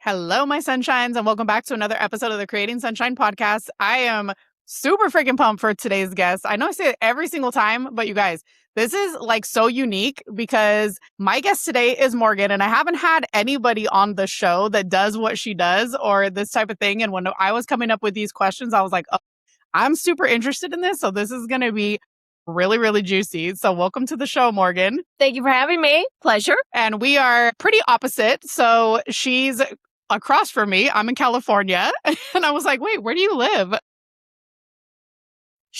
Hello, my sunshines, and welcome back to another episode of the Creating Sunshine podcast. I am super freaking pumped for today's guest. I know I say it every single time, but you guys, this is like so unique because my guest today is Morgan, and I haven't had anybody on the show that does what she does or this type of thing. And when I was coming up with these questions, I was like, oh, I'm super interested in this. So this is going to be really, really juicy. So welcome to the show, Morgan. Thank you for having me. Pleasure. And we are pretty opposite. So she's across from me. I'm in California. And I was like, wait, where do you live?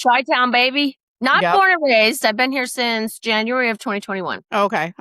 Chi-town, baby. Not Yep. born and raised. I've been here since January of 2021. Okay.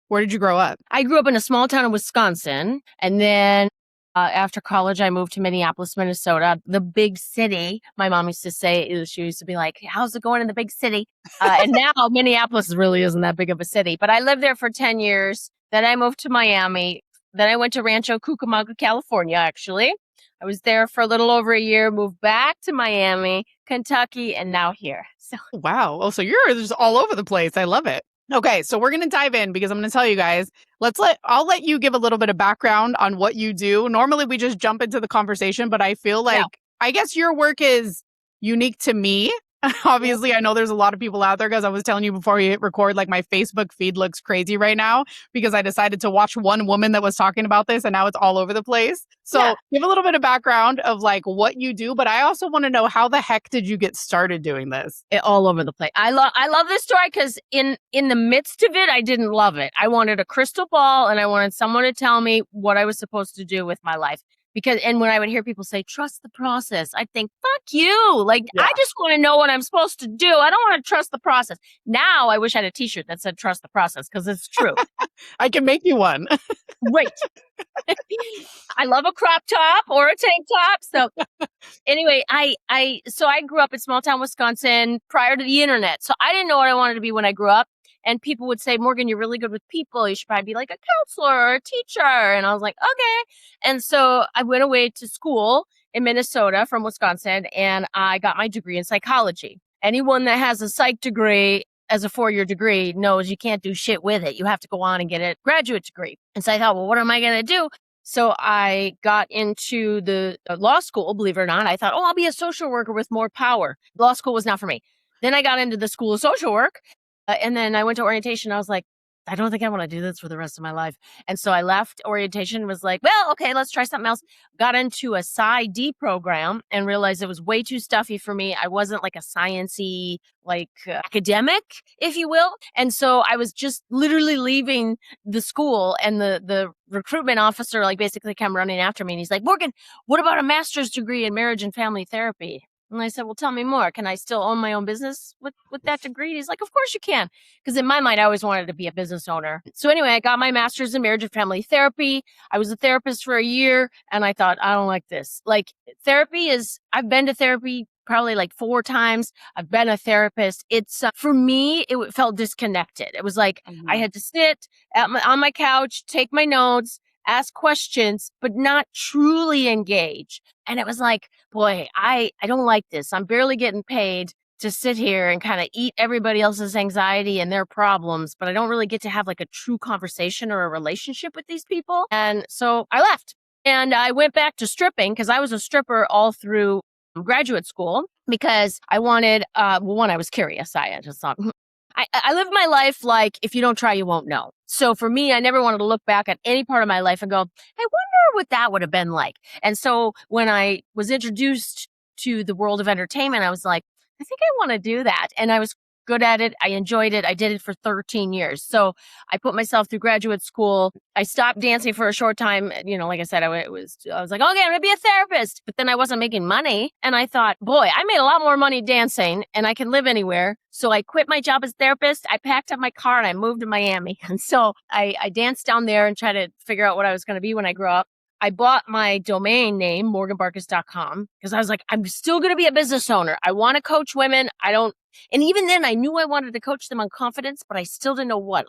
Where did you grow up? I grew up in a small town in Wisconsin. And then after college, I moved to Minneapolis, Minnesota, the big city. My mom used to say, she used to be like, how's it going in the big city? And now Minneapolis really isn't that big of a city. But I lived there for 10 years. Then I moved to Miami. Then I went to Rancho Cucamonga, California, actually. I was there for a little over a year, moved back to Miami, Kentucky, and now here. So wow. Oh, so you're just all over the place. I love it. Okay, so we're going to dive in because I'm going to tell you guys, I'll let you give a little bit of background on what you do. Normally we just jump into the conversation, but I feel like, I guess your work is unique to me. Obviously, I know there's a lot of people out there because I was telling you before we hit record, like my Facebook feed looks crazy right now because I decided to watch one woman that was talking about this and now it's all over the place. So give a little bit of background of like what you do, but I also want to know how the heck did you get started doing this? All over the place. I love this story because in the midst of it, I didn't love it. I wanted a crystal ball and I wanted someone to tell me what I was supposed to do with my life. And when I would hear people say, trust the process, I'd think, fuck you. Like, I just want to know what I'm supposed to do. I don't want to trust the process. Now, I wish I had a t-shirt that said trust the process because it's true. I can make you one. Great. I love a crop top or a tank top. So anyway, I grew up in small town Wisconsin prior to the internet. So I didn't know what I wanted to be when I grew up. And people would say, Morgan, you're really good with people. You should probably be like a counselor or a teacher. And I was like, okay. And so I went away to school in Minnesota from Wisconsin, and I got my degree in psychology. Anyone that has a psych degree as a 4-year degree knows you can't do shit with it. You have to go on and get a graduate degree. And so I thought, well, what am I going to do? So I got into the law school, believe it or not. I thought, I'll be a social worker with more power. Law school was not for me. Then I got into the School of Social Work. And then I went to orientation. I was like, I don't think I want to do this for the rest of my life. And so I left orientation, was like, well, okay, let's try something else. Got into a PsyD program and realized it was way too stuffy for me. I wasn't like a sciencey, academic, if you will. And so I was just literally leaving the school, and the recruitment officer basically came running after me. And he's like, Morgan, what about a master's degree in marriage and family therapy? And I said, well, tell me more. Can I still own my own business with that degree? He's like, of course you can. Because in my mind, I always wanted to be a business owner. So anyway, I got my master's in marriage and family therapy. I was a therapist for a year, and I thought, I don't like this. I've been to therapy probably 4 times. I've been a therapist. It's, for me, it felt disconnected. It was like I had to sit on my couch, take my notes, ask questions, but not truly engage. And it was like, boy, I don't like this. I'm barely getting paid to sit here and kind of eat everybody else's anxiety and their problems, but I don't really get to have a true conversation or a relationship with these people. And so I left and I went back to stripping because I was a stripper all through graduate school because I wanted, one, I was curious. I just thought, I lived my life like, if you don't try, you won't know. So for me, I never wanted to look back at any part of my life and go, I wonder what that would have been like. And so when I was introduced to the world of entertainment, I was like, I think I want to do that. And I was good at it. I enjoyed it. I did it for 13 years. So I put myself through graduate school. I stopped dancing for a short time. Like I said, I was like, okay, I'm going to be a therapist. But then I wasn't making money. And I thought, boy, I made a lot more money dancing and I can live anywhere. So I quit my job as a therapist. I packed up my car and I moved to Miami. And so I danced down there and tried to figure out what I was going to be when I grew up. I bought my domain name, morganbarkus.com, because I was like, I'm still going to be a business owner. I want to coach women. And even then I knew I wanted to coach them on confidence, but I still didn't know what,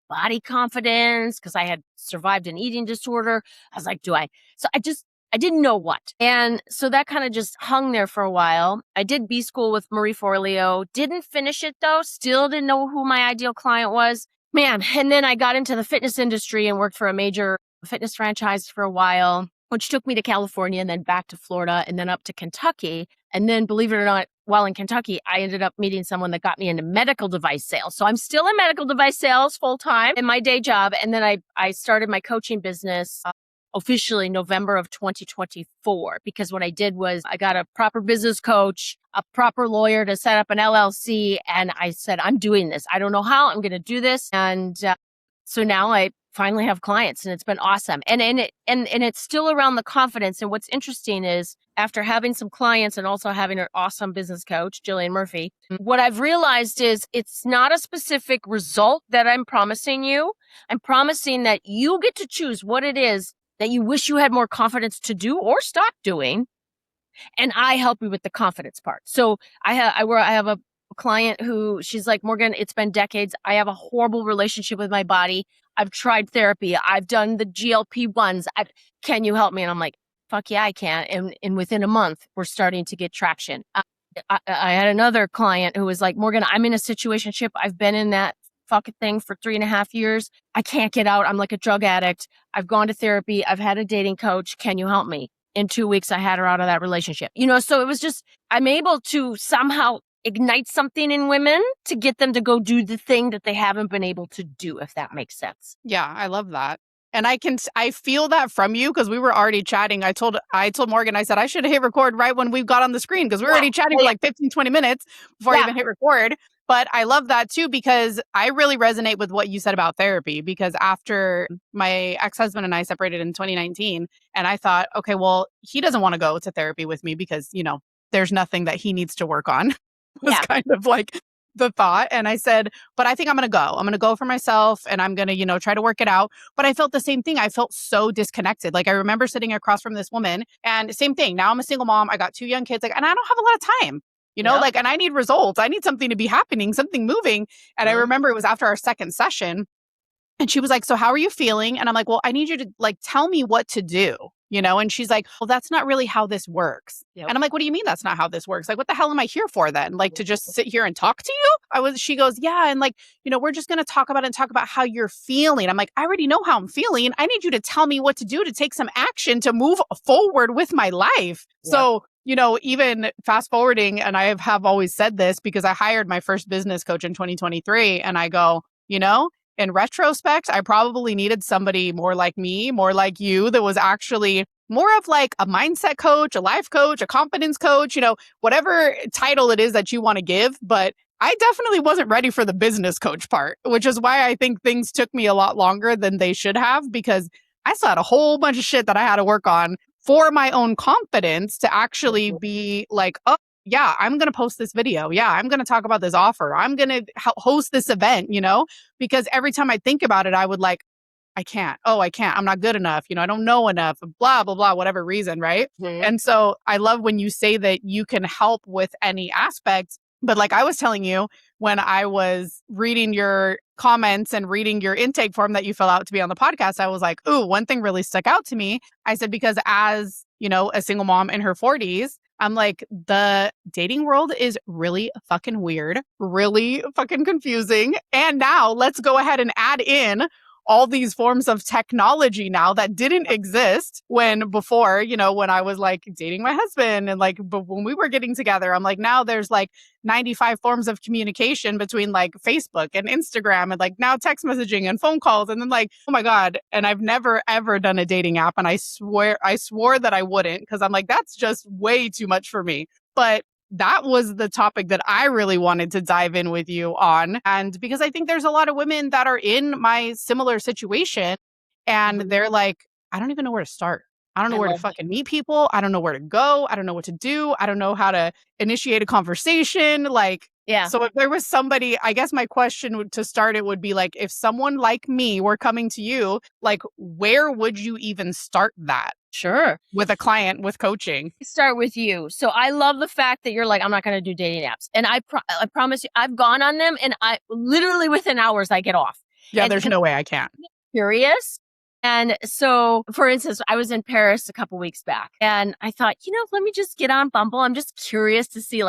body confidence, because I had survived an eating disorder. I was like, So I didn't know what. And so that kind of just hung there for a while. I did B school with Marie Forleo. Didn't finish it though. Still didn't know who my ideal client was. Man. And then I got into the fitness industry and worked for a major fitness franchise for a while, which took me to California and then back to Florida and then up to Kentucky. And then, believe it or not, while in Kentucky, I ended up meeting someone that got me into medical device sales. So I'm still in medical device sales full time in my day job. And then I started my coaching business officially November of 2024, because what I did was I got a proper business coach, a proper lawyer to set up an LLC. And I said, I'm doing this. I don't know how I'm going to do this. And so now I finally have clients, and it's been awesome. And it's still around the confidence. And what's interesting is, after having some clients and also having an awesome business coach, Jillian Murphy, what I've realized is it's not a specific result that I'm promising you. I'm promising that you get to choose what it is that you wish you had more confidence to do or stop doing. And I help you with the confidence part. So I have a client who, she's like, Morgan, it's been decades. I have a horrible relationship with my body. I've tried therapy. I've done the GLP-1s. Can you help me? And I'm like, fuck yeah, I can. And within a month, we're starting to get traction. I had another client who was like, Morgan, I'm in a situationship. I've been in that fucking thing for 3.5 years. I can't get out. I'm like a drug addict. I've gone to therapy. I've had a dating coach. Can you help me? In 2 weeks, I had her out of that relationship. So it was just, I'm able to somehow ignite something in women to get them to go do the thing that they haven't been able to do, if that makes sense. Yeah, I love that. And I feel that from you, because we were already chatting. I told Morgan, I said, I should hit record right when we got on the screen, because we were already chatting for like 15, 20 minutes before I even hit record. But I love that too, because I really resonate with what you said about therapy, because after my ex-husband and I separated in 2019, and I thought, okay, well, he doesn't want to go to therapy with me because, there's nothing that he needs to work on. Was kind of like the thought. And I said, but I think I'm going to go. I'm going to go for myself, and I'm going to, try to work it out. But I felt the same thing. I felt so disconnected. Like, I remember sitting across from this woman, and same thing. Now I'm a single mom. I got 2 young kids, and I don't have a lot of time. And I need results. I need something to be happening, something moving. And I remember it was after our second session, and she was like, so how are you feeling? And I'm like, well, I need you to tell me what to do, And she's like, well, that's not really how this works. Yep. And I'm like, what do you mean that's not how this works? Like, what the hell am I here for then? Like, to just sit here and talk to you? She goes, yeah. And we're just going to talk about how you're feeling. I'm like, I already know how I'm feeling. I need you to tell me what to do to take some action to move forward with my life. Yep. So, even fast forwarding, and I have always said this, because I hired my first business coach in 2023, and I go, in retrospect, I probably needed somebody more like me, more like you, that was actually more of like a mindset coach, a life coach, a confidence coach, whatever title it is that you want to give. But I definitely wasn't ready for the business coach part, which is why I think things took me a lot longer than they should have, because I still had a whole bunch of shit that I had to work on for my own confidence to actually be like, oh, yeah, I'm going to post this video. Yeah, I'm going to talk about this offer. I'm going to host this event, because every time I think about it, I would like, I can't. Oh, I can't. I'm not good enough. I don't know enough, blah, blah, blah, whatever reason. Right. Mm-hmm. And so I love when you say that you can help with any aspect. But like I was telling you, when I was reading your comments and reading your intake form that you fill out to be on the podcast, I was like, ooh, one thing really stuck out to me. I said, because as, a single mom in her 40s, I'm like, the dating world is really fucking weird, really fucking confusing. And now let's go ahead and add in all these forms of technology now that didn't exist before, when I was like dating my husband, and when we were getting together. I'm like, now there's 95 forms of communication between Facebook and Instagram, and now text messaging and phone calls. And then oh my God. And I've never, ever done a dating app. And I swore that I wouldn't, because I'm like, that's just way too much for me. But that was the topic that I really wanted to dive in with you on. And because I think there's a lot of women that are in my similar situation, and they're like, I don't even know where to start. I don't know where to fucking meet people. I don't know where to go. I don't know what to do. I don't know how to initiate a conversation. Yeah. So if there was somebody, I guess my question to start it would be if someone like me were coming to you, where would you even start that? Sure. With a client, with coaching. Start with you. So I love the fact that you're like, I'm not going to do dating apps. And I promise you, I've gone on them, and I literally within hours I get off. Yeah, there's no way I can't. Curious. And so, for instance, I was in Paris a couple weeks back, and I thought, let me just get on Bumble. I'm just curious to see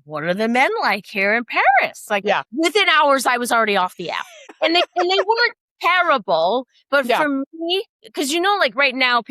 what are the men like here in Paris? Within hours, I was already off the app, and they weren't terrible. But Yeah. for me, because like right now,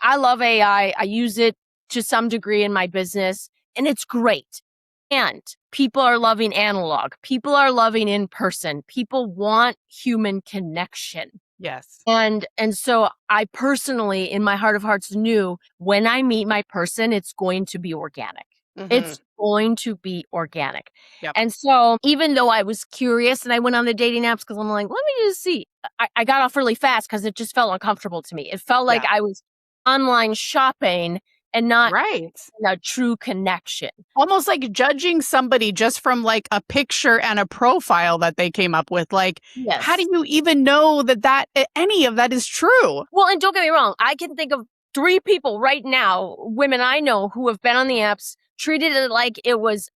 I love AI. I use it to some degree in my business, and it's great. And people are loving analog. People are loving in person. People want human connection. Yes. And so I personally, in my heart of hearts, knew when I meet my person, it's going to be organic. It's going to be organic. Yep. And so even though I was curious and I went on the dating apps because I'm like, let me just see. I got off really fast because it just felt uncomfortable to me. It felt like I was online shopping and not Right. a true connection. Almost like judging somebody just from like a picture and a profile that they came up with. Like, how do you even know that any of that is true? Well, and don't get me wrong. I can think of 3 people right now, women I know who have been on the apps, treated it like it was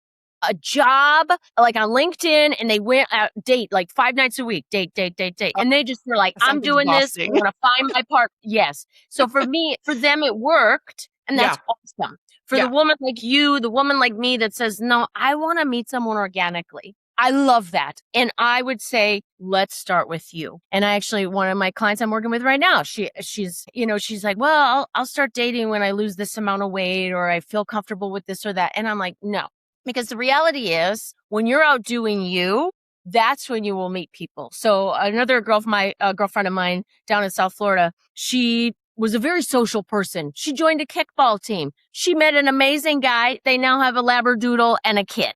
a job, like on LinkedIn, and they went out date like 5 nights a week, date. And they just were like, I'm doing this. I want to find my part. Yes. So for them, it worked. And that's awesome. For the woman like you, the woman like me that says, no, I want to meet someone organically. I love that. And I would say, let's start with you. And I actually, one of my clients I'm working with right now, she's like, well, I'll start dating when I lose this amount of weight or I feel comfortable with this or that. And I'm like, no, because the reality is when you're out doing you, that's when you will meet people. So another girlfriend of mine down in South Florida, she was a very social person. She joined a kickball team. She met an amazing guy. They now have a labradoodle and a kid.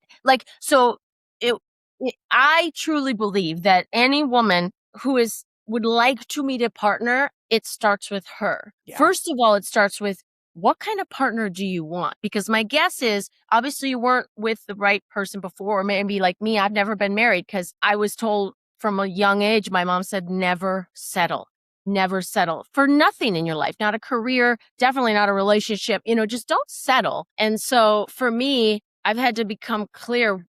I truly believe that any woman who would like to meet a partner, it starts with her. Yeah. First of all, it starts with what kind of partner do you want? Because my guess is obviously you weren't with the right person before, or maybe like me, I've never been married because I was told from a young age, my mom said, never settle. Never settle for nothing in your life, not a career, definitely not a relationship, just don't settle. And so for me, I've had to become clear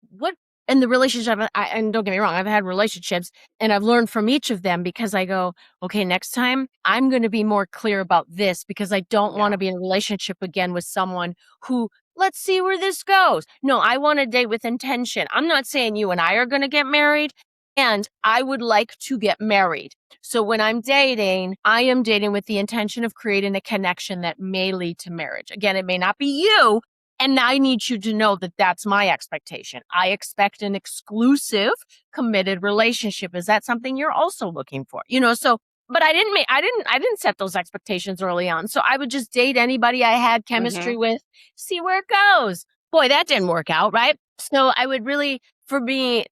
in the relationship, and don't get me wrong, I've had relationships and I've learned from each of them because I go, okay, next time I'm going to be more clear about this because I don't want to be in a relationship again with someone who, let's see where this goes. No, I want to date with intention. I'm not saying you and I are going to get married, and I would like to get married. So when I'm dating, I am dating with the intention of creating a connection that may lead to marriage. Again, it may not be you. And I need you to know that that's my expectation. I expect an exclusive, committed relationship. Is that something you're also looking for? But I didn't set those expectations early on. So I would just date anybody I had chemistry with, see where it goes. Boy, that didn't work out, right? So I would really, for me,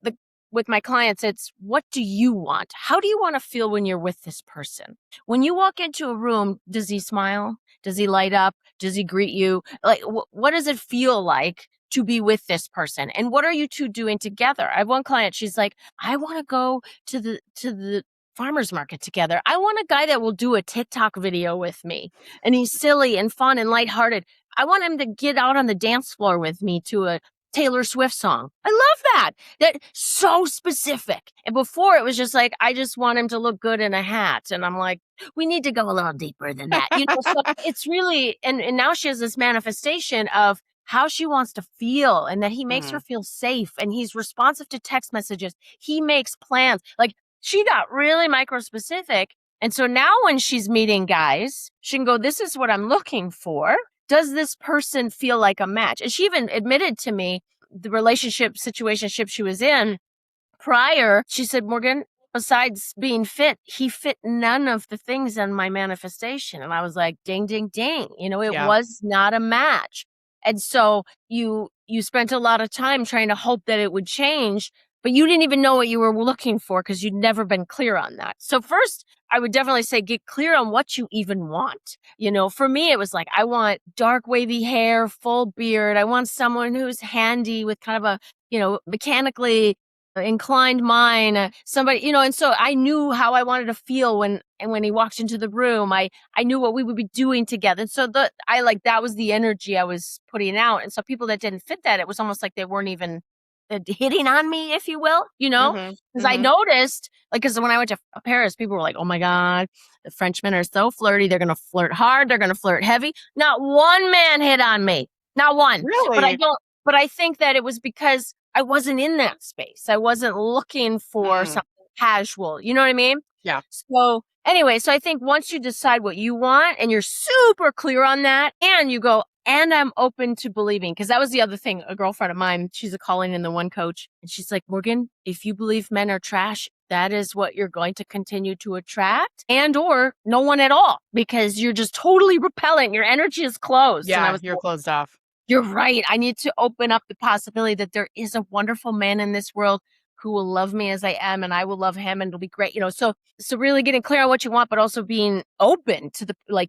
with my clients, it's what do you want? How do you want to feel when you're with this person? When you walk into a room, does he smile? Does he light up? Does he greet you? Like, what does it feel like to be with this person? And what are you two doing together? I have one client, she's like, I want to go to the farmer's market together. I want a guy that will do a TikTok video with me. And he's silly and fun and lighthearted. I want him to get out on the dance floor with me to a Taylor Swift song. I love that. That's so specific. And before it was just like, I just want him to look good in a hat. And I'm like, we need to go a little deeper than that. So it's really, and now she has this manifestation of how she wants to feel and that he makes her feel safe and he's responsive to text messages. He makes plans. Like she got really micro specific. And so now when she's meeting guys, she can go, this is what I'm looking for. Does this person feel like a match? And she even admitted to me the situationship she was in prior. She said, Morgan, besides being fit, he fit none of the things in my manifestation. And I was like, ding, ding, ding. It was not a match. And so you spent a lot of time trying to hope that it would change, but you didn't even know what you were looking for because you'd never been clear on that. So first, I would definitely say get clear on what you even want. For me, it was like, I want dark wavy hair, full beard. I want someone who's handy with kind of a, mechanically inclined mind, somebody, and so I knew how I wanted to feel when he walked into the room. I knew what we would be doing together. And so that was the energy I was putting out. And so people that didn't fit that, it was almost like they weren't even hitting on me, if you will, because I noticed, because when I went to Paris, people were like, oh my God, the Frenchmen are so flirty. They're going to flirt hard. They're going to flirt heavy. Not one man hit on me. Not one. Really? But I think that it was because I wasn't in that space. I wasn't looking for something casual. You know what I mean? Yeah. So anyway, so I think once you decide what you want and you're super clear on that, and you go, and I'm open to believing, because that was the other thing. A girlfriend of mine, she's a calling in the one coach, and she's like, Morgan, if you believe men are trash, that is what you're going to continue to attract, and or no one at all, because you're just totally repellent. Your energy is closed. And I Yeah, was you're like, closed off. you're right. I need to open up the possibility that there is a wonderful man in this world who will love me as I am, and I will love him, and it'll be great. So really getting clear on what you want, but also being open to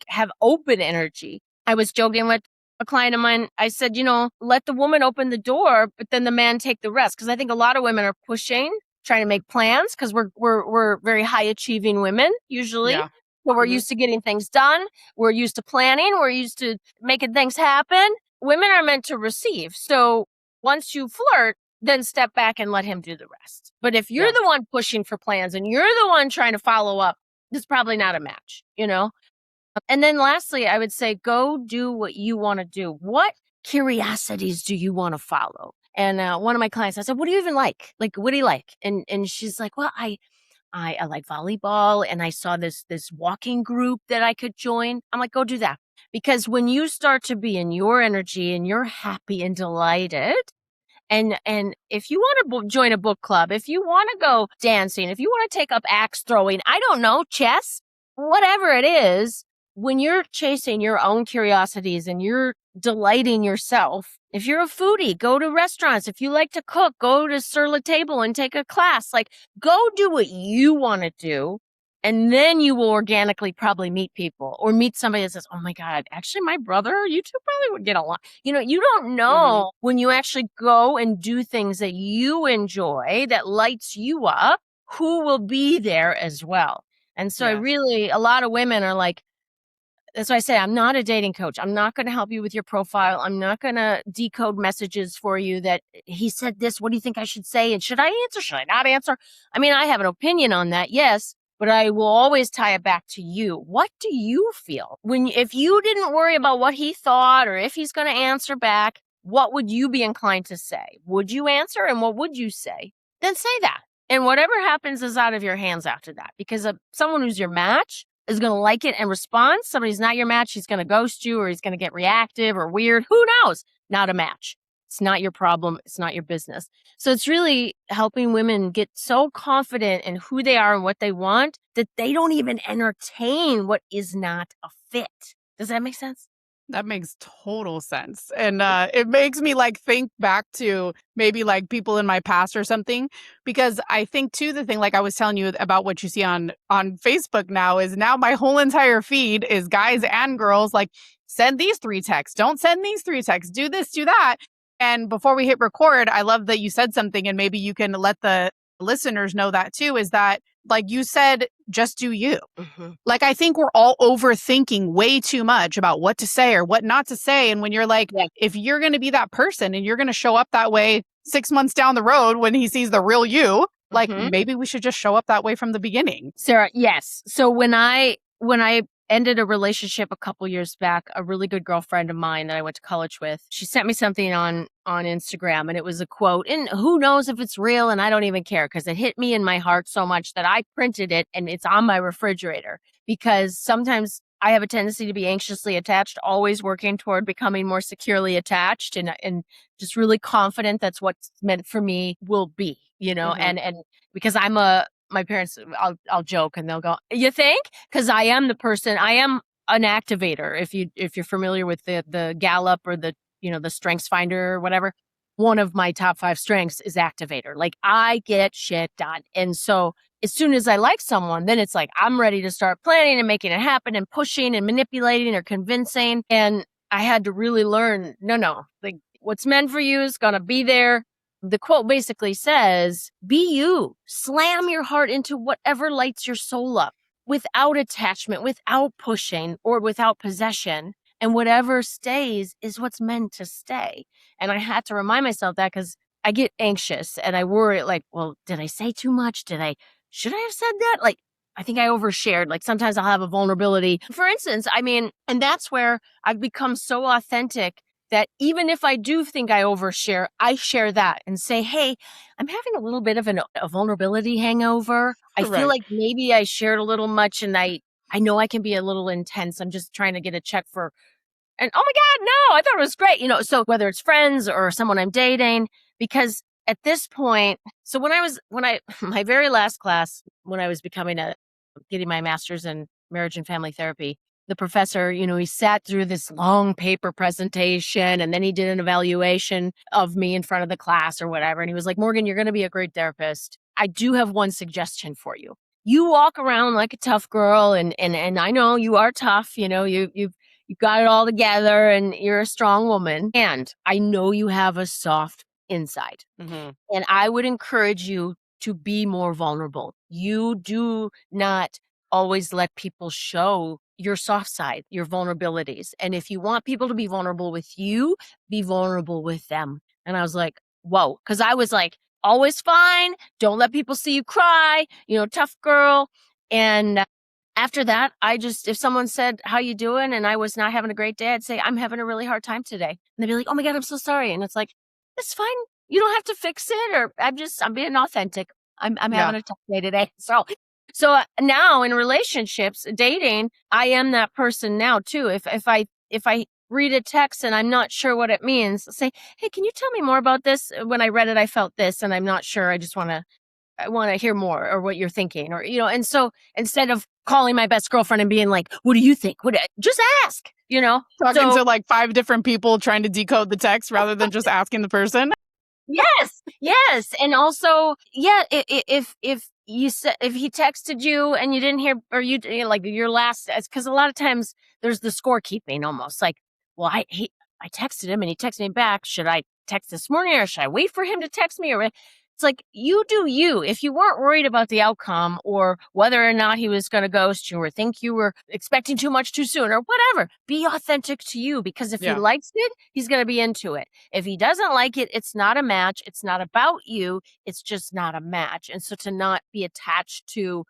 have open energy. I was joking with a client of mine. I said, let the woman open the door, but then the man take the rest. Cause I think a lot of women are pushing, trying to make plans, cause we're very high achieving women usually. Yeah. So we're used to getting things done. We're used to planning. We're used to making things happen. Women are meant to receive. So once you flirt, then step back and let him do the rest. But if you're the one pushing for plans and you're the one trying to follow up, it's probably not a match, And then lastly, I would say, go do what you want to do. What curiosities do you want to follow? And one of my clients, I said, what do you even like? Like, what do you like? And she's like, well, I like volleyball, and I saw this walking group that I could join. I'm like, go do that. Because when you start to be in your energy and you're happy and delighted, and if you want to join a book club, if you want to go dancing, if you want to take up axe throwing, I don't know, chess, whatever it is, when you're chasing your own curiosities and you're delighting yourself, if you're a foodie, go to restaurants. If you like to cook, go to Sur La Table and take a class. Like, go do what you want to do. And then you will organically probably meet people, or meet somebody that says, oh my God, actually my brother, you two probably would get along. You don't know when you actually go and do things that you enjoy, that lights you up, who will be there as well. And so a lot of women are like, that's why I say I'm not a dating coach. I'm not going to help you with your profile. I'm not going to decode messages for you that he said this. What do you think I should say? And should I answer? Should I not answer? I mean, I have an opinion on that. Yes. But I will always tie it back to you. What do you feel if you didn't worry about what he thought or if he's going to answer back? What would you be inclined to say? Would you answer? And what would you say? Then say that. And whatever happens is out of your hands after that, because someone who's your match is going to like it and respond. Somebody's not your match, he's going to ghost you, or he's going to get reactive or weird. Who knows? Not a match. It's not your problem. It's not your business. So it's really helping women get so confident in who they are and what they want that they don't even entertain what is not a fit. Does that make sense? That makes total sense. And it makes me think back to maybe people in my past or something, because I think too, the thing, I was telling you about what you see on Facebook now, is now my whole entire feed is guys and girls send these 3 texts, don't send these 3 texts, do this, do that. And before we hit record, I love that you said something, and maybe you can let the listeners know that too, is that you said, just do you. I think we're all overthinking way too much about what to say or what not to say. And when you're if you're going to be that person and you're going to show up that way 6 months down the road when he sees the real you, maybe we should just show up that way from the beginning. Sarah, yes. So when I ended a relationship a couple years back, a really good girlfriend of mine that I went to college with, she sent me something on Instagram, and it was a quote, and who knows if it's real, and I don't even care, because it hit me in my heart so much that I printed it and it's on my refrigerator, because sometimes I have a tendency to be anxiously attached, always working toward becoming more securely attached, and just really confident that's what's meant for me will be, and because my parents, I'll joke and they'll go, you think? Because I am I am an activator. If you're familiar with the Gallup or the Strengths Finder or whatever, one of my top 5 strengths is activator. I get shit done. And so as soon as I like someone, then it's I'm ready to start planning and making it happen and pushing and manipulating or convincing. And I had to really learn, no, what's meant for you is going to be there. The quote basically says, be you, slam your heart into whatever lights your soul up, without attachment, without pushing, or without possession. And whatever stays is what's meant to stay. And I had to remind myself that, because I get anxious and I worry, well, did I say too much? Should I have said that? I think I overshared. Sometimes I'll have a vulnerability. For instance, and that's where I've become so authentic that even if I do think I overshare, I share that and say, hey, I'm having a little bit of a vulnerability hangover. I feel Right. like maybe I shared a little much, and I know I can be a little intense. I'm just trying to get a check for, and oh my God, no, I thought it was great. So whether it's friends or someone I'm dating, because at this point, so my very last class, when I was getting my master's in marriage and family therapy, the professor, he sat through this long paper presentation, and then he did an evaluation of me in front of the class or whatever. And he was like, Morgan, you're going to be a great therapist. I do have one suggestion for you. You walk around like a tough girl, and I know you are tough. You've got it all together, and you're a strong woman. And I know you have a soft inside. Mm-hmm. And I would encourage you to be more vulnerable. You do not always let people show your soft side, your vulnerabilities. And if you want people to be vulnerable with you, be vulnerable with them. And I was like, whoa, because I was like, always fine. Don't let people see you cry, tough girl. And after that, if someone said, how you doing? And I was not having a great day, I'd say, I'm having a really hard time today. And they'd be like, oh my God, I'm so sorry. And it's like, it's fine. You don't have to fix it, or I'm being authentic. I'm having a tough day today. So now in relationships, dating, I am that person now too. If I read a text and I'm not sure what it means, I'll say, hey, can you tell me more about this? When I read it, I felt this, and I'm not sure. I want to hear more, or what you're thinking, or, and so instead of calling my best girlfriend and being like, what do you think? Just ask, Talking to like 5 different people trying to decode the text rather than just asking the person. Yes. And also, yeah, if he texted you and you didn't hear, or like your last, because a lot of times there's the scorekeeping almost like, well, I texted him and he texted me back. Should I text this morning, or should I wait for him to text me? Or it's like, you do you. If you weren't worried about the outcome, or whether or not he was going to ghost you, or think you were expecting too much too soon, or whatever, be authentic to you, because if he likes it, he's going to be into it. If he doesn't like it, it's not a match. It's not about you. It's just not a match. And so to not be attached to,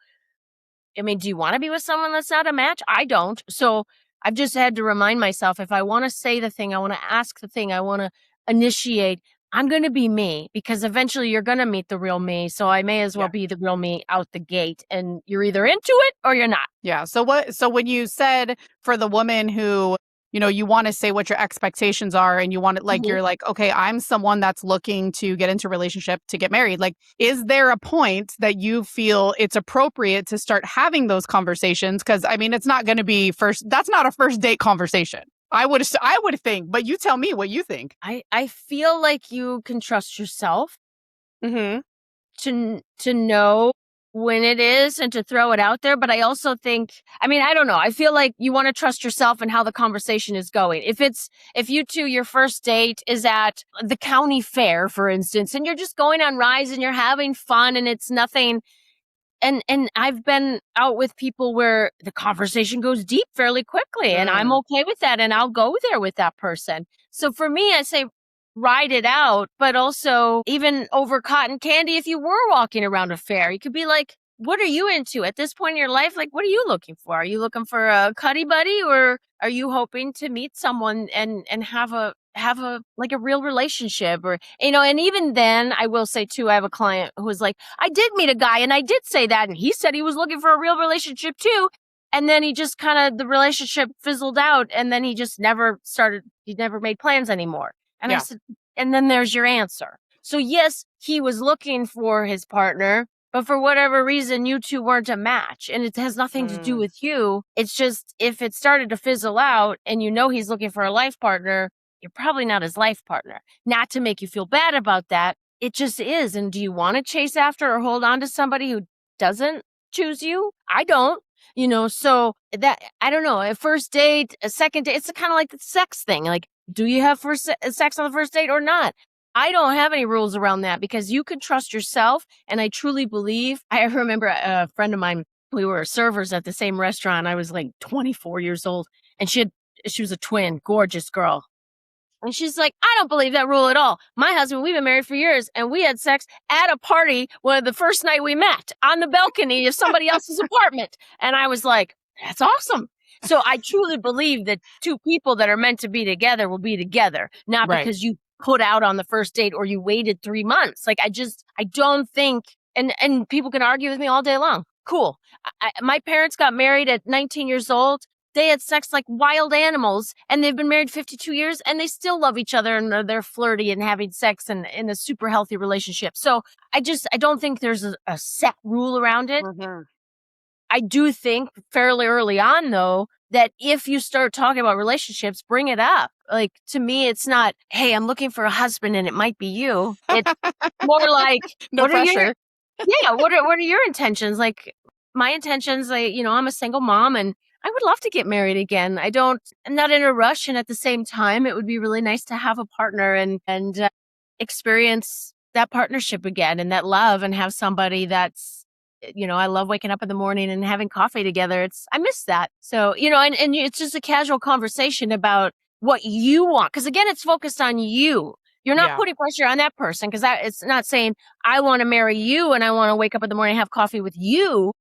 do you want to be with someone that's not a match? I don't. So I've just had to remind myself, if I want to say the thing, I want to ask the thing, I want to initiate, I'm going to be me, because eventually you're going to meet the real me. So I may as well be the real me out the gate, and you're either into it or you're not. Yeah. So when you said for the woman who, you want to say what your expectations are, and you want it, like, you're like, okay, I'm someone that's looking to get into a relationship, to get married. Like, is there a point that you feel it's appropriate to start having those conversations? Because it's not going to be that's not a first date conversation. I would think, but you tell me what you think. I feel like you can trust yourself Mm-hmm. to know when it is, and to throw it out there. But I also think, I don't know. I feel like you want to trust yourself and how the conversation is going. If you two, your first date is at the county fair, for instance, and you're just going on rides and you're having fun, and it's nothing. And I've been out with people where the conversation goes deep fairly quickly, and I'm okay with that, and I'll go there with that person. So for me, I say, ride it out, but also, even over cotton candy, if you were walking around a fair, you could be like, what are you into at this point in your life? Like, what are you looking for? Are you looking for a cuddy buddy, or are you hoping to meet someone and have a like a real relationship? Or, and even then, I will say too, I have a client who was like, I did meet a guy and I did say that, and he said he was looking for a real relationship too. And then he just the relationship fizzled out, and then he just never made plans anymore. And I said, and then there's your answer. So yes, he was looking for his partner, but for whatever reason, you two weren't a match, and it has nothing to do with you. It's just, if it started to fizzle out and he's looking for a life partner, you're probably not his life partner. Not to make you feel bad about that. It just is. And do you want to chase after or hold on to somebody who doesn't choose you? I don't. So that, I don't know, a first date, a second date, it's kind of like the sex thing. Like, do you have sex on the first date or not? I don't have any rules around that, because you can trust yourself. And I truly believe, I remember a friend of mine, we were servers at the same restaurant. I was like 24 years old, and she was a twin, gorgeous girl. And she's like, I don't believe that rule at all. My husband, we've been married for years, and we had sex at a party the first night we met, on the balcony of somebody else's apartment. And I was like, that's awesome. So I truly believe that two people that are meant to be together will be together, not Right. because you put out on the first date or you waited 3 months. Like I don't think, and people can argue with me all day long. Cool. My parents got married at 19 years old. They had sex like wild animals, and they've been married 52 years, and they still love each other, and they're flirty and having sex and in a super healthy relationship. So I don't think there's a set rule around it. Mm-hmm. I do think fairly early on, though, that if you start talking about relationships, bring it up. Like, to me, it's not, hey, I'm looking for a husband and it might be you. It's more like, No what are your, pressure. yeah, what are your intentions? Like, my intentions, I'm a single mom and I would love to get married again. I'm not in a rush. And at the same time, it would be really nice to have a partner and experience that partnership again and that love and have somebody that's, I love waking up in the morning and having coffee together. I miss that. So, and it's just a casual conversation about what you want. Cause again, it's focused on you. You're not Yeah. putting pressure on that person because it's not saying, I want to marry you and I want to wake up in the morning and have coffee with you.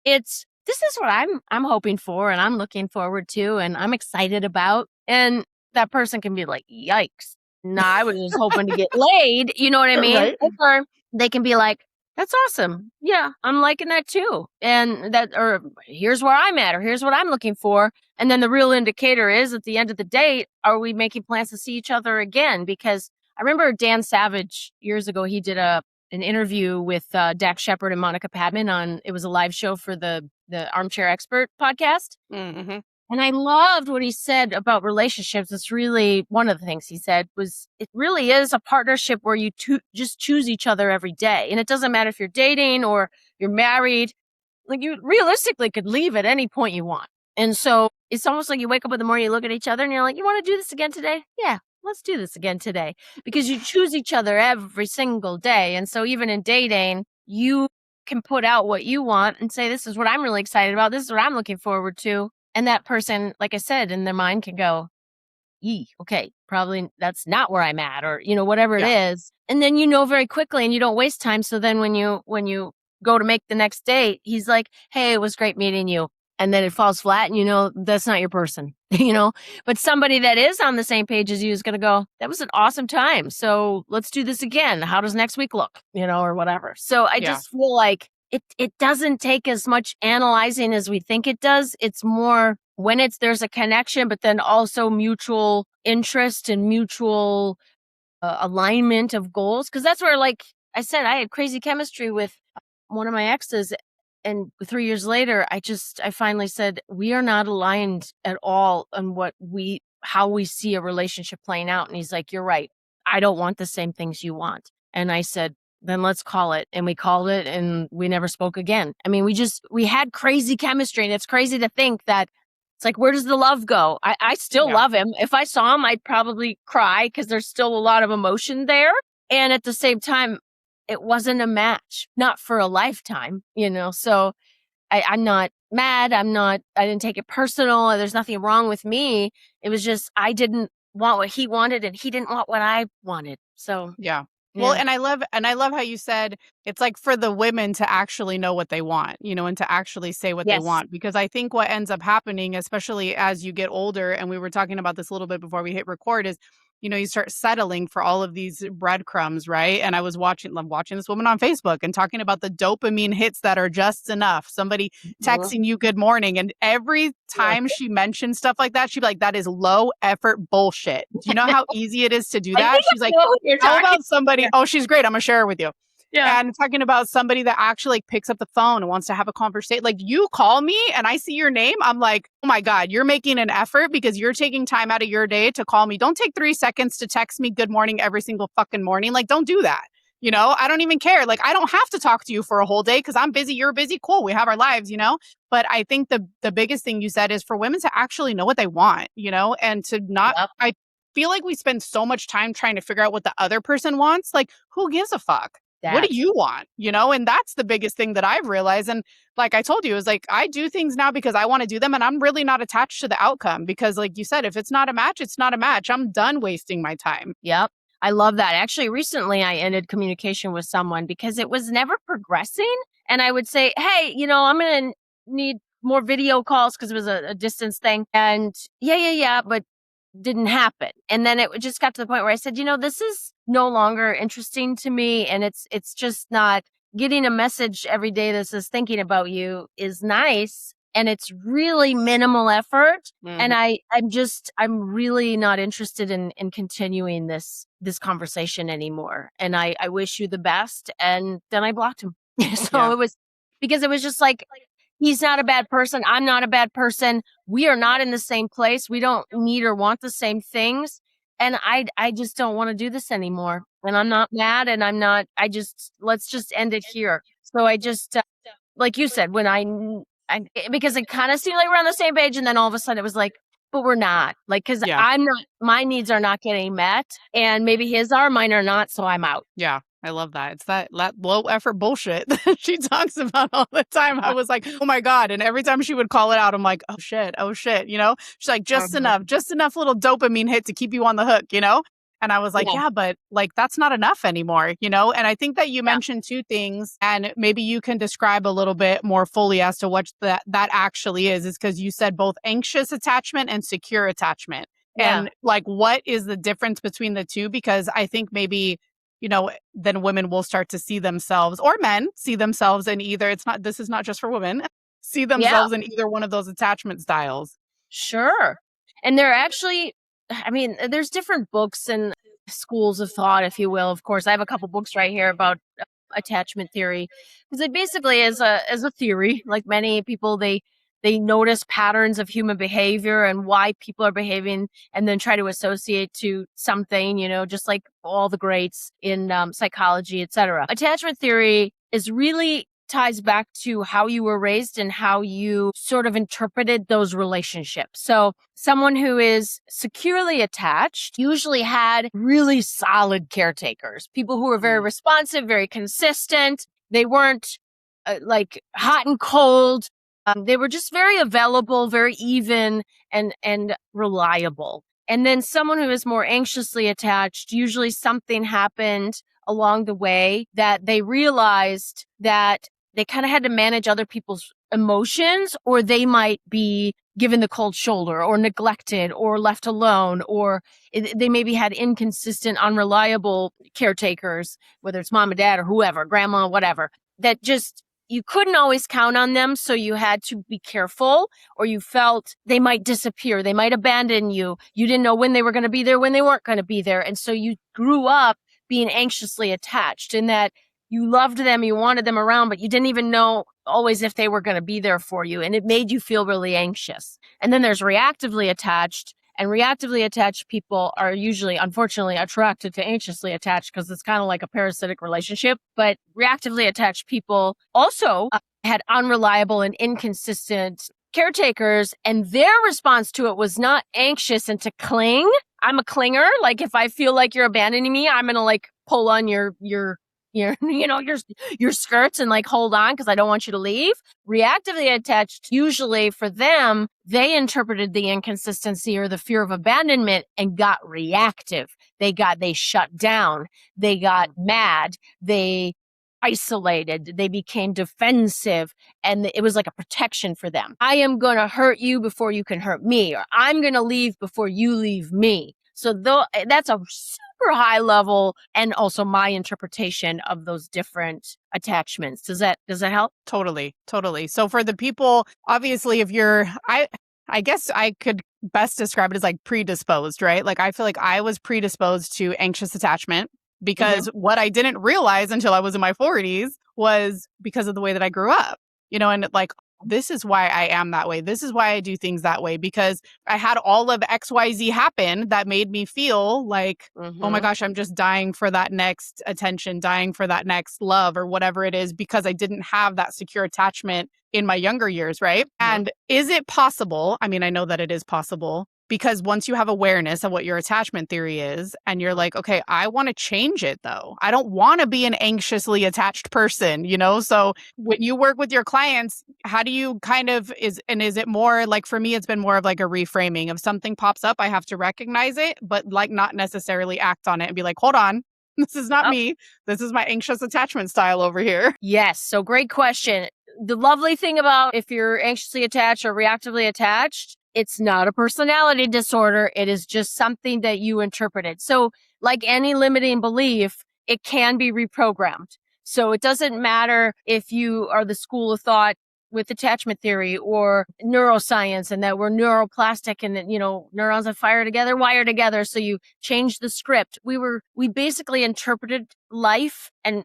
This is what I'm hoping for and I'm looking forward to and I'm excited about. And that person can be like, yikes. Nah, I was just hoping to get laid. You know what I mean? Right. Or they can be like, that's awesome. Yeah, I'm liking that too. And or here's where I'm at, or here's what I'm looking for. And then the real indicator is at the end of the date, are we making plans to see each other again? Because I remember Dan Savage years ago, he did an interview with Dax Shepard and Monica Padman it was a live show for the Armchair Expert podcast. Mm-hmm. And I loved what he said about relationships. It's really one of the things he said was it really is a partnership where you just choose each other every day. And it doesn't matter if you're dating or you're married, like you realistically could leave at any point you want. And so it's almost like you wake up in the morning, you look at each other and you're like, you want to do this again today? Yeah, let's do this again today because you choose each other every single day. And so even in dating, you can put out what you want and say, this is what I'm really excited about. This is what I'm looking forward to. And that person, like I said, in their mind can go, okay, probably that's not where I'm at or, whatever it Yeah. is. And then very quickly and you don't waste time. So then when you go to make the next date, he's like, hey, it was great meeting you. And then it falls flat and that's not your person, but somebody that is on the same page as you is going to go, that was an awesome time. So let's do this again. How does next week look, or whatever. So I just feel like it doesn't take as much analyzing as we think it does. It's more when there's a connection, but then also mutual interest and mutual alignment of goals. Cause that's where, like I said, I had crazy chemistry with one of my exes. And 3 years later, I finally said, we are not aligned at all on how we see a relationship playing out. And he's like, you're right. I don't want the same things you want. And I said, then let's call it. And we called it and we never spoke again. I mean, we had crazy chemistry and it's crazy to think that it's like, where does the love go? I still love him. If I saw him, I'd probably cry because there's still a lot of emotion there. And at the same time, it wasn't a match, not for a lifetime, so I'm not mad. I didn't take it personal. There's nothing wrong with me. It was just, I didn't want what he wanted and he didn't want what I wanted. So, Yeah. Well, yeah. and I love how you said it's like for the women to actually know what they want, and to actually say what they Yes. want. Because I think what ends up happening, especially as you get older, and we were talking about this a little bit before we hit record, is you start settling for all of these breadcrumbs, right? And I was watching this woman on Facebook and talking about the dopamine hits that are just enough. Somebody Well, texting you good morning. And every yeah. time she mentioned stuff like that, she'd be like, that is low effort bullshit. Do you know how easy it is to do I that? think She's I like, know who you're how talking. about somebody? Yeah. Oh, she's great. I'm gonna share her with you. Yeah. And talking about somebody that actually picks up the phone and wants to have a conversation. Like you call me and I see your name. I'm like, oh my God, you're making an effort because you're taking time out of your day to call me. Don't take 3 seconds to text me good morning every single fucking morning. Like, don't do that. I don't even care. Like, I don't have to talk to you for a whole day because I'm busy. You're busy. Cool. We have our lives, But I think the biggest thing you said is for women to actually know what they want, and to not, Yep. I feel like we spend so much time trying to figure out what the other person wants. Like, who gives a fuck? What do you want? And that's the biggest thing that I've realized. And like I told you, is like, I do things now because I want to do them and I'm really not attached to the outcome because like you said, if it's not a match, it's not a match. I'm done wasting my time. Yep. I love that. Actually, recently I ended communication with someone because it was never progressing. And I would say, hey, I'm going to need more video calls because it was a distance thing. And yeah, but didn't happen. And then it just got to the point where I said, this is no longer interesting to me. And it's just not. Getting a message every day that says thinking about you is nice. And it's really minimal effort. And I'm really not interested in continuing this conversation anymore. And I wish you the best. And then I blocked him. So it was because it was just like, he's not a bad person. I'm not a bad person. We are not in the same place. We don't need or want the same things. And I just don't want to do this anymore. And I'm not mad, and let's just end it here. So I just, like you said, when because it kind of seemed like we're on the same page. And then all of a sudden it was like, but we're not, like, cause my needs are not getting met, and maybe his are, mine are not. So I'm out. Yeah. I love that. It's that low effort bullshit that she talks about all the time. I was like, oh my God. And every time she would call it out, I'm like, oh shit. She's like, just enough little dopamine hit to keep you on the hook, And I was like, yeah, but like, that's not enough anymore, And I think that you mentioned two things, and maybe you can describe a little bit more fully as to what that actually is because you said both anxious attachment and secure attachment. Yeah. And like, what is the difference between the two? Because I think maybe then women will start to see themselves, or men see themselves in either. This is not just for women, see themselves in either one of those attachment styles. Sure. And they're actually, there's different books and schools of thought, if you will. Of course, I have a couple books right here about attachment theory, because it basically is a theory. Like many people, they notice patterns of human behavior and why people are behaving, and then try to associate to something, just like all the greats in psychology, etc. Attachment theory really ties back to how you were raised and how you sort of interpreted those relationships. So someone who is securely attached usually had really solid caretakers, people who were very responsive, very consistent. They weren't like hot and cold. They were just very available, very even, and reliable. And then someone who is more anxiously attached, usually something happened along the way that they realized that they kind of had to manage other people's emotions, or they might be given the cold shoulder or neglected or left alone, or they maybe had inconsistent, unreliable caretakers, whether it's mom and dad or whoever, grandma, whatever, that just you couldn't always count on them. So you had to be careful, or you felt they might disappear. They might abandon you. You didn't know when they were going to be there, when they weren't going to be there. And so you grew up being anxiously attached, in that you loved them, you wanted them around, but you didn't even know always if they were going to be there for you. And it made you feel really anxious. And then there's reactively attached. And reactively attached people are usually, unfortunately, attracted to anxiously attached, because it's kind of like a parasitic relationship. But reactively attached people also had unreliable and inconsistent caretakers, and their response to it was not anxious and to cling. I'm a clinger. Like, if I feel like you're abandoning me, I'm going to like pull on your skirts and like hold on because I don't want you to leave. Reactively attached, usually for them, they interpreted the inconsistency or the fear of abandonment and got reactive. They shut down. They got mad. They isolated. They became defensive, and it was like a protection for them. I am going to hurt you before you can hurt me, or I'm going to leave before you leave me. So that's a super high level, and also my interpretation of those different attachments. Does that help? Totally. So for the people, obviously, if you're, I guess I could best describe it as like predisposed, right? Like, I feel like I was predisposed to anxious attachment because what I didn't realize until I was in my 40s was because of the way that I grew up, and like, this is why I am that way. This is why I do things that way, because I had all of XYZ happen that made me feel like, oh my gosh, I'm just dying for that next attention, dying for that next love or whatever it is, because I didn't have that secure attachment in my younger years, right? And is it possible? I mean, I know that it is possible, because once you have awareness of what your attachment theory is, and you're like, okay, I want to change it though. I don't want to be an anxiously attached person, So when you work with your clients, how do you is it more like, for me, it's been more of like a reframing. If something pops up, I have to recognize it, but like not necessarily act on it and be like, hold on, this is not me. This is my anxious attachment style over here. Yes. So great question. the lovely thing about if you're anxiously attached or reactively attached, it's not a personality disorder. It is just something that you interpreted. So like any limiting belief, it can be reprogrammed. So it doesn't matter if you are the school of thought with attachment theory or neuroscience and that we're neuroplastic and that, neurons that fire together, wire together. So you change the script. We basically interpreted life and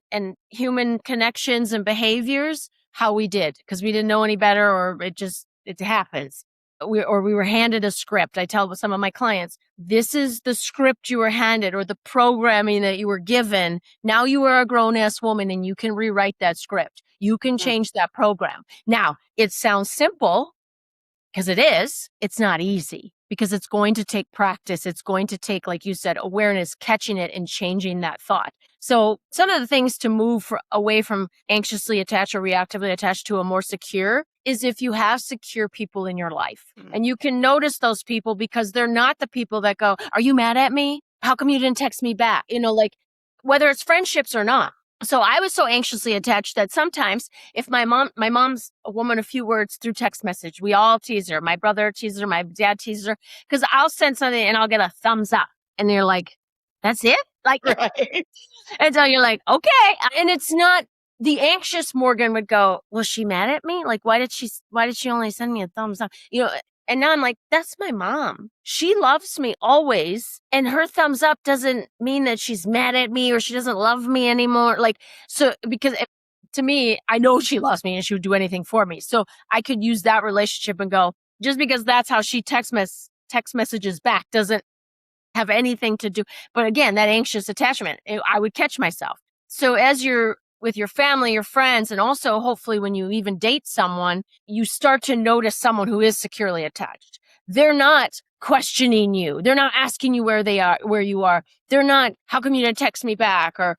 human connections and behaviors how we did because we didn't know any better or it happens. We were handed a script. I tell some of my clients, this is the script you were handed or the programming that you were given. Now you are a grown-ass woman and you can rewrite that script. You can change that program. Now, it sounds simple because it is. It's not easy because it's going to take practice. It's going to take, like you said, awareness, catching it and changing that thought. So some of the things to move away from anxiously attached or reactively attached to a more secure is if you have secure people in your life. And you can notice those people because they're not the people that go, are you mad at me? How come you didn't text me back? Like whether it's friendships or not. So I was so anxiously attached that sometimes if my mom's a woman of few words through text message, we all tease her. My brother teases her. My dad teases her because I'll send something and I'll get a thumbs up. And they're like, that's it? Like, right. And so you're like, okay. And it's not the anxious Morgan would go, was she mad at me? Like, why did she only send me a thumbs up? And now I'm like, that's my mom. She loves me always. And her thumbs up doesn't mean that she's mad at me or she doesn't love me anymore. Because to me, I know she loves me and she would do anything for me. So I could use that relationship and go, just because that's how she text messages back doesn't have anything to do. But again, that anxious attachment, I would catch myself. So as you're with your family, your friends, and also hopefully when you even date someone, you start to notice someone who is securely attached. They're not questioning you. They're not asking you where you are. They're not, how come you didn't text me back? Or,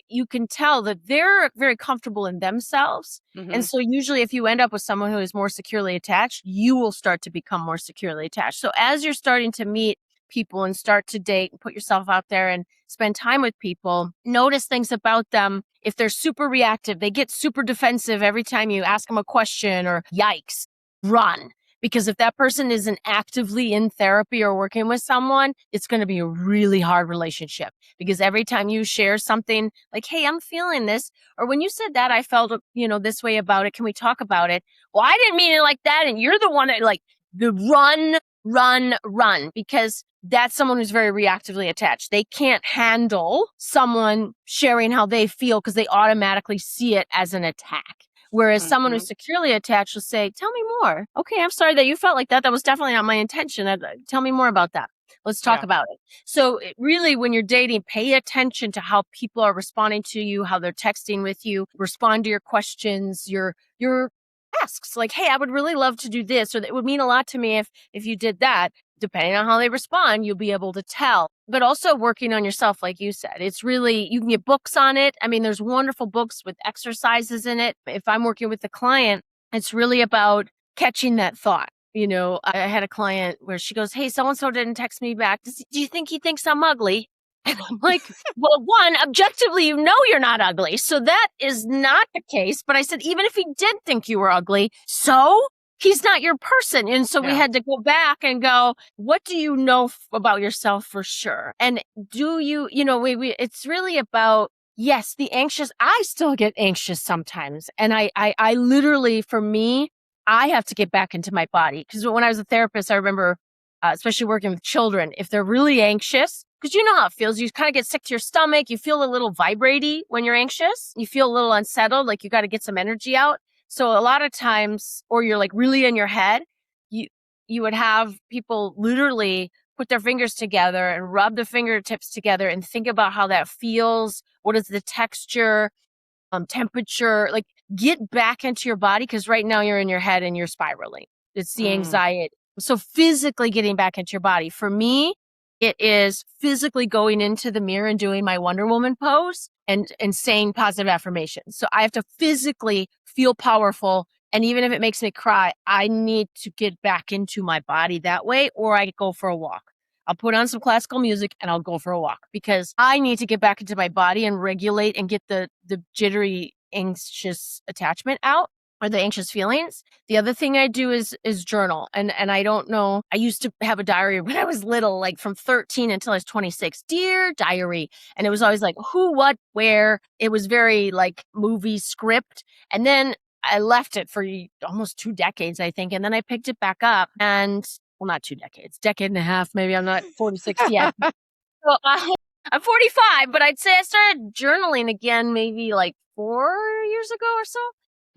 you can tell that they're very comfortable in themselves. Mm-hmm. And so usually if you end up with someone who is more securely attached, you will start to become more securely attached. So as you're starting to meet people and start to date and put yourself out there and spend time with people, notice things about them. If they're super reactive, they get super defensive every time you ask them a question or yikes, run. Because if that person isn't actively in therapy or working with someone, it's going to be a really hard relationship. Because every time you share something like, hey, I'm feeling this, or when you said that, I felt, this way about it. Can we talk about it? Well, I didn't mean it like that. And you're the one that the run, because that's someone who's very reactively attached. They can't handle someone sharing how they feel because they automatically see it as an attack. Whereas someone who's securely attached will say, tell me more. Okay, I'm sorry that you felt like that. That was definitely not my intention. Tell me more about that. Let's talk about it. So really, when you're dating, pay attention to how people are responding to you, how they're texting with you, respond to your questions, your asks. Like, hey, I would really love to do this, or it would mean a lot to me if you did that. Depending on how they respond, you'll be able to tell. But also working on yourself, like you said. It's really, you can get books on it. I mean, there's wonderful books with exercises in it. If I'm working with a client, it's really about catching that thought. I had a client where she goes, hey, so-and-so didn't text me back. Do you think he thinks I'm ugly? And I'm like, well, one, objectively, you're not ugly. So that is not the case. But I said, even if he did think you were ugly, so he's not your person. And so we had to go back and go, what do you know about yourself for sure? And do you, it's really about, yes, the anxious. I still get anxious sometimes. And I literally, for me, I have to get back into my body. Because when I was a therapist, I remember, especially working with children, if they're really anxious, because you know how it feels. You kind of get sick to your stomach. You feel a little vibraty when you're anxious. You feel a little unsettled, like you got to get some energy out. So a lot of times, or you're like really in your head, you would have people literally put their fingers together and rub the fingertips together and think about how that feels. What is the texture, temperature? Like get back into your body because right now you're in your head and you're spiraling. It's the anxiety. So physically getting back into your body. For me, it is physically going into the mirror and doing my Wonder Woman pose and saying positive affirmations. So I have to physically feel powerful. And even if it makes me cry, I need to get back into my body that way, or I go for a walk. I'll put on some classical music and I'll go for a walk because I need to get back into my body and regulate and get the jittery, anxious attachment out. or the anxious feelings. The other thing I do is journal. And I don't know, I used to have a diary when I was little, like from 13 until I was 26. Dear diary. And it was always like who, what, where. It was very like movie script. And then I left it for almost 2 decades, I think. And then I picked it back up and well, not 2 decades, decade and a half, maybe. I'm not 46 yet. So I'm 45, but I'd say I started journaling again maybe like 4 years ago or so.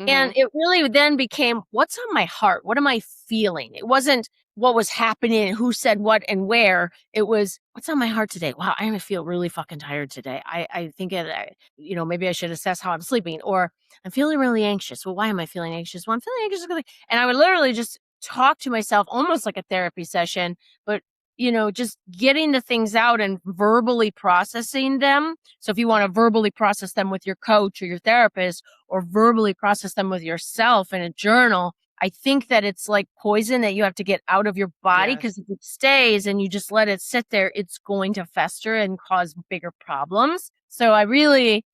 And Mhm. it really then became, what's on my heart? What am I feeling? It wasn't what was happening, who said what and where. It was, what's on my heart today? Wow, I feel really fucking tired today. I think maybe I should assess how I'm sleeping. Or I'm feeling really anxious. Well, why am I feeling anxious? Well, I'm feeling anxious because, and I would literally just talk to myself almost like a therapy session, but just getting the things out and verbally processing them. So if you want to verbally process them with your coach or your therapist, or verbally process them with yourself in a journal, I think that it's like poison that you have to get out of your body, Yes. because if it stays and you just let it sit there, it's going to fester and cause bigger problems. So I really,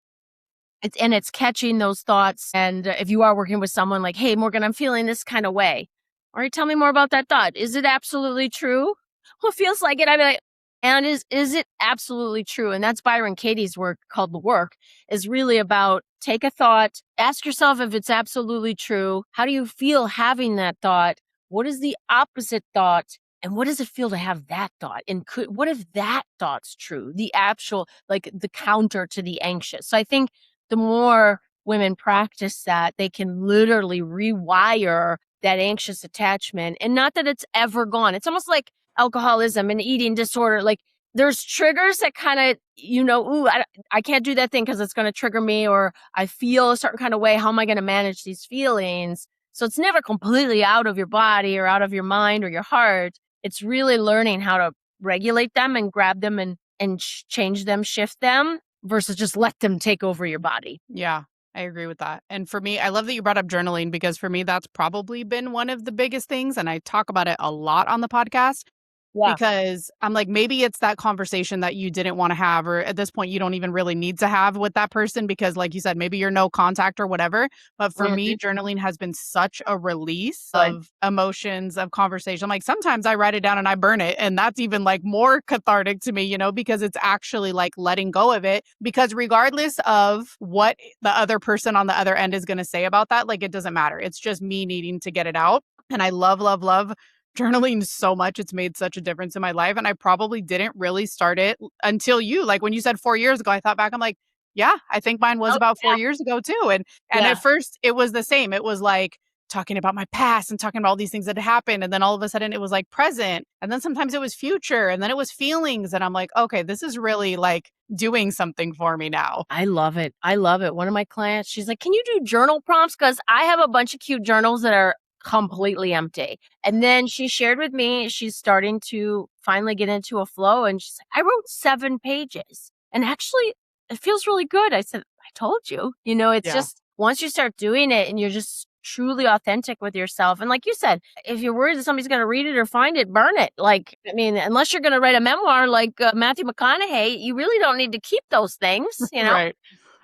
it's catching those thoughts. And if you are working with someone like, hey, Morgan, I'm feeling this kind of way. All right, tell me more about that thought. Is it absolutely true? Well, it feels like it. I mean, and is it absolutely true? And that's Byron Katie's work called The Work, is really about take a thought, ask yourself if it's absolutely true. How do you feel having that thought? What is the opposite thought? And what does it feel to have that thought? And what if that thought's true? The actual, like the counter to the anxious. So I think the more women practice that, they can literally rewire that anxious attachment. And not that it's ever gone. It's almost like alcoholism and eating disorder. Like there's triggers that kind of, ooh, I can't do that thing because it's going to trigger me, or I feel a certain kind of way. How am I going to manage these feelings? So it's never completely out of your body or out of your mind or your heart. It's really learning how to regulate them and grab them and change them, shift them, versus just let them take over your body. Yeah, I agree with that. And for me, I love that you brought up journaling because for me, that's probably been one of the biggest things. And I talk about it a lot on the podcast Yeah. because I'm like, maybe it's that conversation that you didn't want to have, or at this point, you don't even really need to have with that person because, like you said, maybe you're no contact or whatever. But for me, Mhm. journaling has been such a release Good. of emotions, of conversation. Like sometimes I write it down and I burn it. And that's even like more cathartic to me, because it's actually like letting go of it. Because regardless of what the other person on the other end is going to say about that, like it doesn't matter. It's just me needing to get it out. And I love, love, love journaling so much. It's made such a difference in my life. And I probably didn't really start it until you. Like when you said 4 years ago, I thought back, I'm like, yeah, I think mine was Oh, about four yeah. years ago too. And at Yeah. first it was the same. It was like talking about my past and talking about all these things that had happened. And then all of a sudden it was like present. And then sometimes it was future. And then it was feelings. And I'm like, okay, this is really like doing something for me now. I love it. I love it. One of my clients, she's like, can you do journal prompts? Because I have a bunch of cute journals that are completely empty. And then she shared with me, she's starting to finally get into a flow. And she's like, I wrote 7 pages. And actually, it feels really good. I said, I told you. It's Yeah. just once you start doing it and you're just truly authentic with yourself. And like you said, if you're worried that somebody's going to read it or find it, burn it. Like, I mean, unless you're going to write a memoir like Matthew McConaughey, you really don't need to keep those things. Right.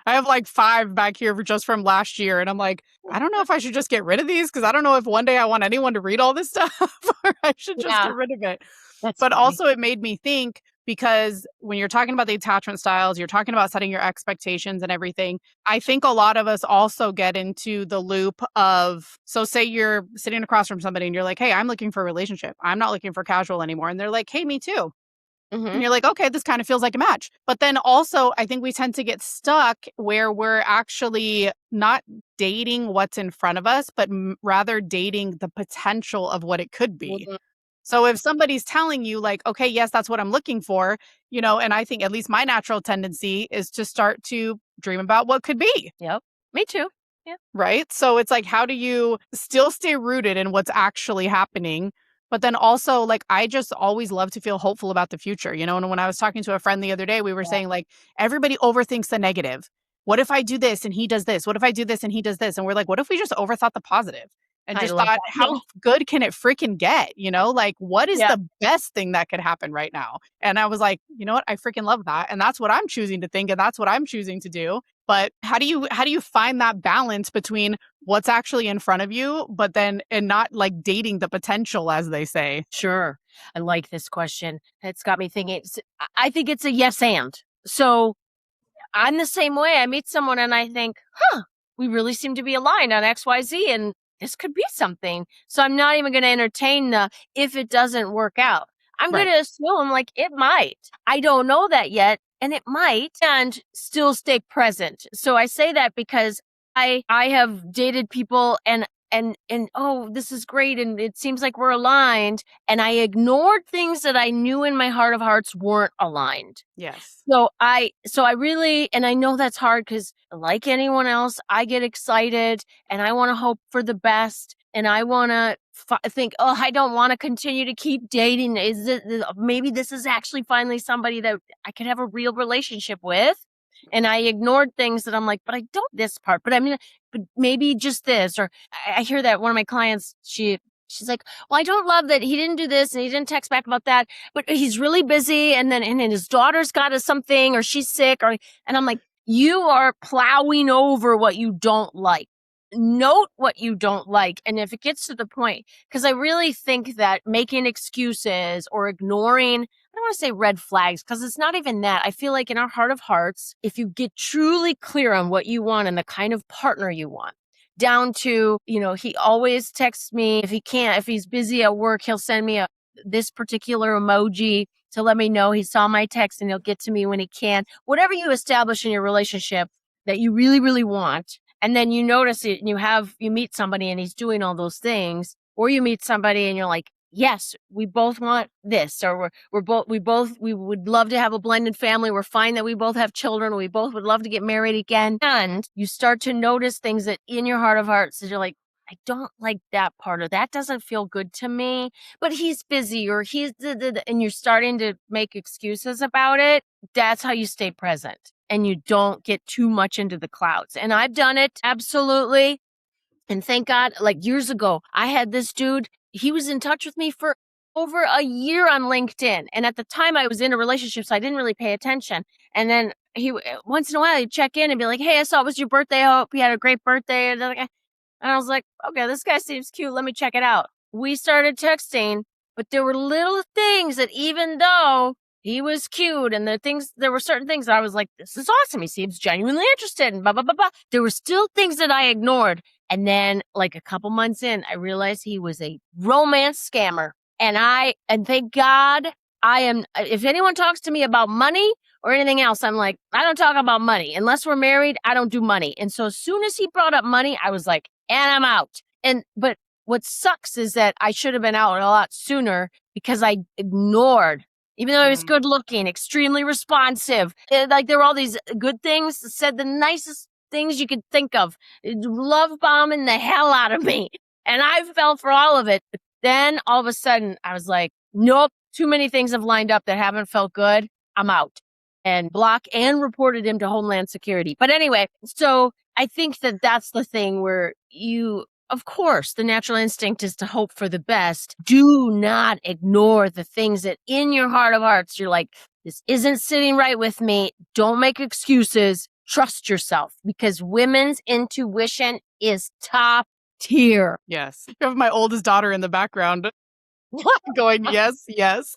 I have like 5 back here just from last year, and I'm like, I don't know if I should just get rid of these because I don't know if one day I want anyone to read all this stuff or I should just Yeah, get rid of it. that's But funny. also it made me think because when you're talking about the attachment styles, you're talking about setting your expectations and everything. I think a lot of us also get into the loop of, so say you're sitting across from somebody and you're like, hey, I'm looking for a relationship. I'm not looking for casual anymore. And they're like, hey, me too. And Mhm. you're like, okay, this kind of feels like a match. But then also, I think we tend to get stuck where we're actually not dating what's in front of us, but rather dating the potential of what it could be. Mhm. So if somebody's telling you, like, okay, yes, that's what I'm looking for, and I think at least my natural tendency is to start to dream about what could be. Yep. Me too. Yeah. Right. So it's like, how do you still stay rooted in what's actually happening? But then also, like, I just always love to feel hopeful about the future, And when I was talking to a friend the other day, we were Yeah. saying, like, everybody overthinks the negative. What if I do this and he does this? What if I do this and he does this? And we're like, what if we just overthought the positive? and I just love thought, that. how good can it freaking get? Like, what is Yeah. the best thing that could happen right now? And I was like, you know what? I freaking love that. And that's what I'm choosing to think. And that's what I'm choosing to do. But how do you find that balance between what's actually in front of you, but then, and not like dating the potential, as they say? Sure. I like this question. It's got me thinking. I think it's a yes and. So I'm the same way. I meet someone and I think, we really seem to be aligned on XYZ and this could be something. So I'm not even going to entertain the if it doesn't work out. I'm going Right. to assume like it might. I don't know that yet and it might and still stay present. So I say that because I have dated people and oh, this is great and it seems like we're aligned and I ignored things that I knew in my heart of hearts weren't aligned. Yes. So I really, and I know that's hard because like anyone else, I get excited and I want to hope for the best and I want to think, oh, I don't want to continue to keep dating. Maybe this is actually finally somebody that I could have a real relationship with. And I ignored things that I'm like, but I don't this part, but I mean, but maybe just this, or I hear that one of my clients, she's like, well, I don't love that he didn't do this and he didn't text back about that, but he's really busy. And then his daughter's got something or she's sick and I'm like, you are plowing over what you don't like. Note what you don't like. And if it gets to the point, because I really think that making excuses or ignoring, I don't want to say red flags because it's not even that. I feel like in our heart of hearts, if you get truly clear on what you want and the kind of partner you want, down to, he always texts me if he's busy at work, he'll send me this particular emoji to let me know he saw my text and he'll get to me when he can. Whatever you establish in your relationship that you really, really want. And then you notice it and you meet somebody and he's doing all those things, or you meet somebody and you're like, yes, we both want this, or we would love to have a blended family. We're fine that we both have children. We both would love to get married again. And you start to notice things that in your heart of hearts that you're like, I don't like that part of that. Doesn't feel good to me, but he's busy or and you're starting to make excuses about it. That's how you stay present and you don't get too much into the clouds. And I've done it. Absolutely. And thank God, like years ago, I had this dude, he was in touch with me for over a year on LinkedIn. And at the time I was in a relationship, so I didn't really pay attention. And then once in a while, he'd check in and be like, hey, I saw it was your birthday. I hope you had a great birthday. And I was like, okay, this guy seems cute. Let me check it out. We started texting, but there were little things that even though he was cute and there were certain things that I was like, this is awesome. He seems genuinely interested and blah, blah, blah, blah. There were still things that I ignored. And then like a couple months in, I realized he was a romance scammer. And thank God if anyone talks to me about money or anything else, I'm like, I don't talk about money. Unless we're married, I don't do money. And so as soon as he brought up money, I was like, and I'm out. But what sucks is that I should have been out a lot sooner because I ignored, even though he was good looking, extremely responsive. Like there were all these good things, said the nicest things you could think of, love bombing the hell out of me. And I fell for all of it. But then all of a sudden I was like, nope, too many things have lined up that haven't felt good. I'm out. And block and reported him to Homeland Security. But anyway, so I think that that's the thing where of course, the natural instinct is to hope for the best. Do not ignore the things that in your heart of hearts, you're like, this isn't sitting right with me. Don't make excuses. Trust yourself because women's intuition is top tier. Yes. You have my oldest daughter in the background going, yes, yes.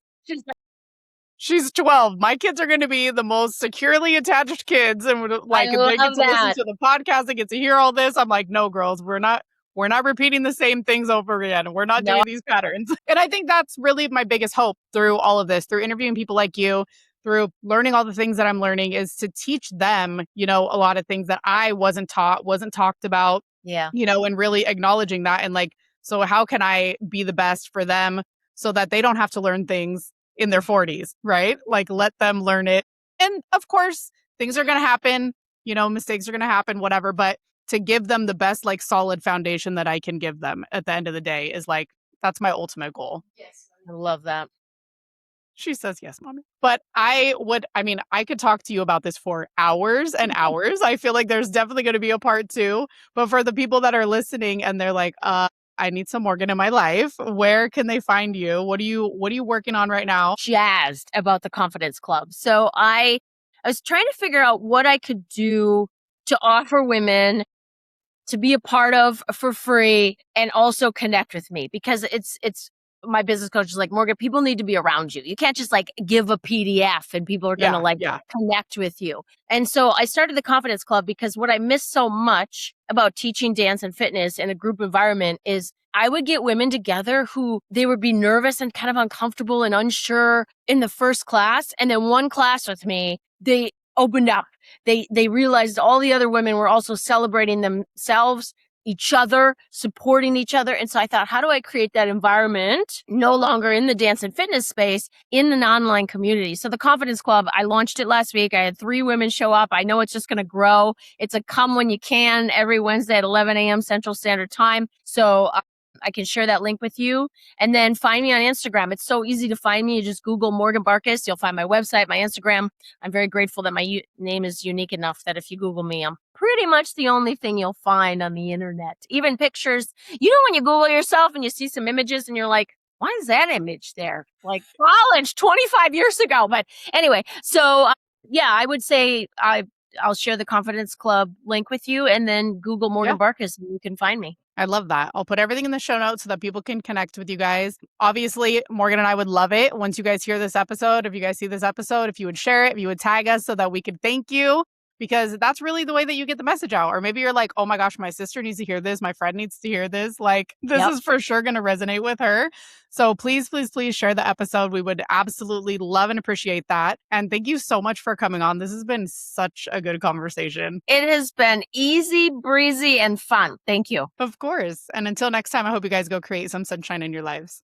She's 12. My kids are going to be the most securely attached kids. And like, if they get to listen to the podcast, they get to hear all this. I'm like, no, girls, we're not repeating the same things over again. We're not doing these patterns. And I think that's really my biggest hope through all of this, through interviewing people like you, through learning all the things that I'm learning, is to teach them, a lot of things that I wasn't taught, wasn't talked about, and really acknowledging that. And like, so how can I be the best for them so that they don't have to learn things in their 40s, right? Like, let them learn it. And of course, things are going to happen, mistakes are going to happen, whatever. But to give them the best, like, solid foundation that I can give them at the end of the day is like, that's my ultimate goal. Yes. I love that. She says, yes, mommy. But I could talk to you about this for hours and hours. I feel like there's definitely going to be a part two. But for the people that are listening and they're like, I need some Morgan in my life, where can they find you? What are you working on right now? Jazzed about the Confidence Club. So I was trying to figure out what I could do to offer women to be a part of for free and also connect with me, because it's my business coach is like, Morgan, people need to be around you. You can't just like give a PDF and people are going to like connect with you. And so I started the Confidence Club because what I miss so much about teaching dance and fitness in a group environment is I would get women together who they would be nervous and kind of uncomfortable and unsure in the first class. And then one class with me, they opened up. They realized all the other women were also celebrating themselves, each other, supporting each other. And so I thought, how do I create that environment no longer in the dance and fitness space, in an online community? So the Confidence Club, I launched it last week. I had 3 women show up. I know it's just going to grow. It's a come when you can every Wednesday at 11 a.m. Central Standard Time. So I can share that link with you. And then find me on Instagram. It's so easy to find me. You just Google Morgan Barkus. You'll find my website, my Instagram. I'm very grateful that my name is unique enough that if you Google me, I'm pretty much the only thing you'll find on the internet. Even pictures. You know when you Google yourself and you see some images and you're like, why is that image there? Like college 25 years ago. But anyway, so yeah, I would say I'll share the Confidence Club link with you, and then Google Morgan Barkus and you can find me. I love that. I'll put everything in the show notes so that people can connect with you guys. Obviously, Morgan and I would love it once you guys hear this episode. If you guys see this episode, if you would share it, if you would tag us so that we could thank you, because that's really the way that you get the message out. Or maybe you're like, oh my gosh, my sister needs to hear this. My friend needs to hear this. Like, this is for sure going to resonate with her. So please, please, please share the episode. We would absolutely love and appreciate that. And thank you so much for coming on. This has been such a good conversation. It has been easy, breezy, and fun. Thank you. Of course. And until next time, I hope you guys go create some sunshine in your lives.